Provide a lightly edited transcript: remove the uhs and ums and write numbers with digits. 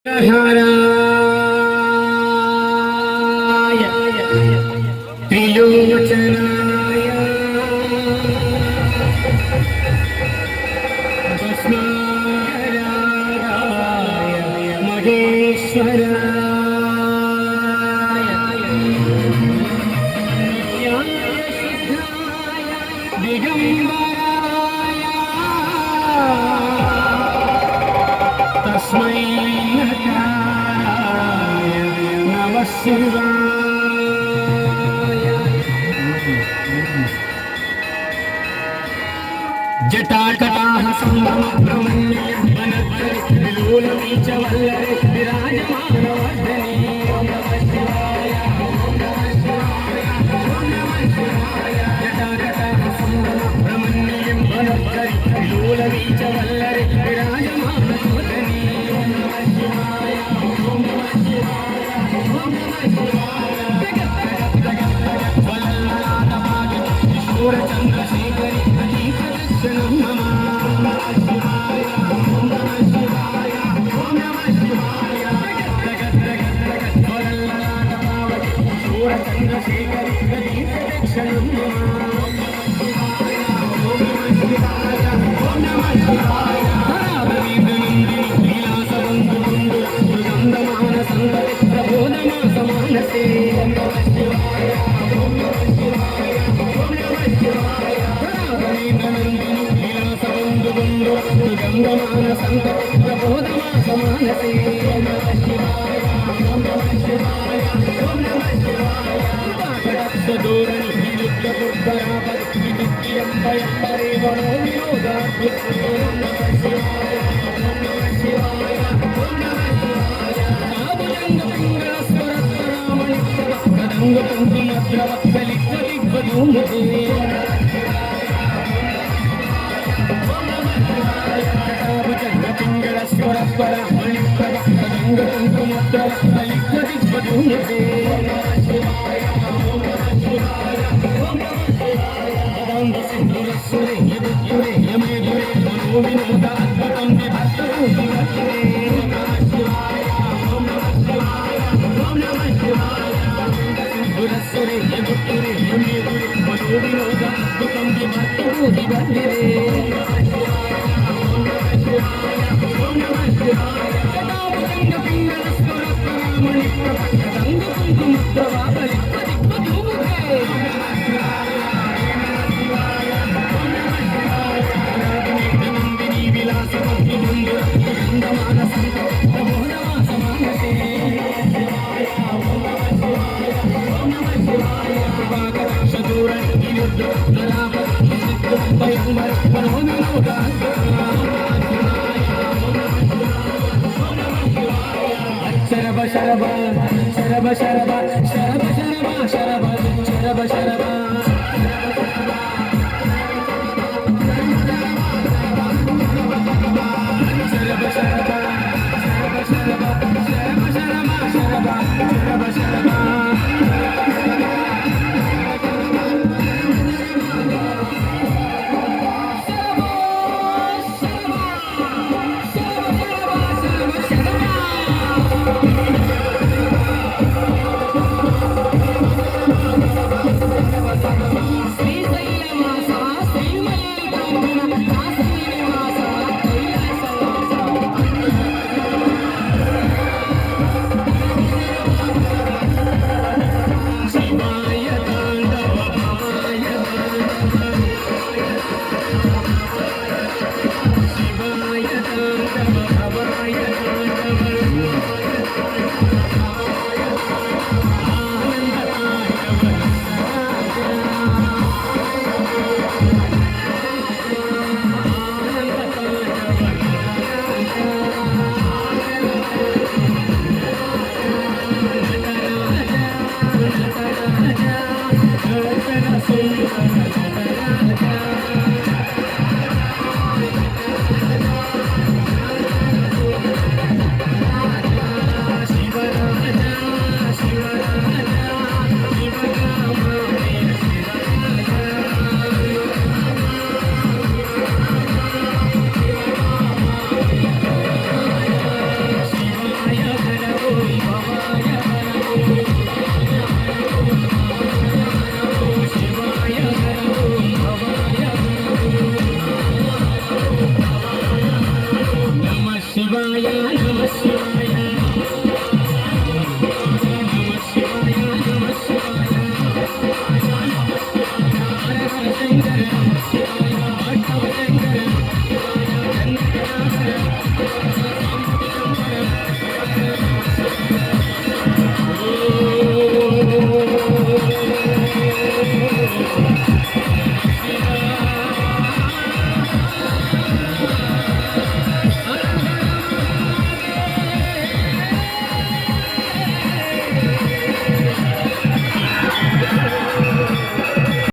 हराय त्रिलोचनाय भस्माराय महेश्वराय नित्याय शुद्धाय दिगंबराय तस्मै शिवाय जटाटटाः संभ्रमब्रह्मण्यं वनद्धरिलोलमी च वल्लरे विराजमानवर्धने ॐ नमः शिवाय ॐ नमः शिवाय ॐ नमः शिवाय जटाटटाः संभ्रमब्रह्मण्यं वनद्धरिलोलमी च वल्लरे विराजमानवर्धने ॐ नमः शिवाय ॐ नमः शिवाय चंद्रशेखरी दर्शनं मम शिवाय ॐ नमः शिवाय ॐ नमः शिवाय चंद्रशेखरी दर्शनं मम शिवाय ॐ नमः शिवाय ॐ नमः शिवाय प्रबोधमानसंगतिप्रबोधमासमानसे ॐ नमः शिवाय ॐ नमः शिवाय ॐ नमः शिवाय राघवेन्द्रनन्दिनी लीलासबन्धुबन्धु गङ्गमानसंगतिप्रबोधमासमानसे ॐ नमः शिवाय ॐ नमः शिवाय ॐ नमः शिवाय पाठदक्षदूरणि विरुद्धबुद्धरापदि विद्यम्बरे वनो विनोदाद्भुत ॐ नमः शिवाय ॐ नमः शिवाय ॐ नमः शिवाय शरब शरब शरब शरब शरब शरब शरब शरब शरब శివాయ నమ శివాయ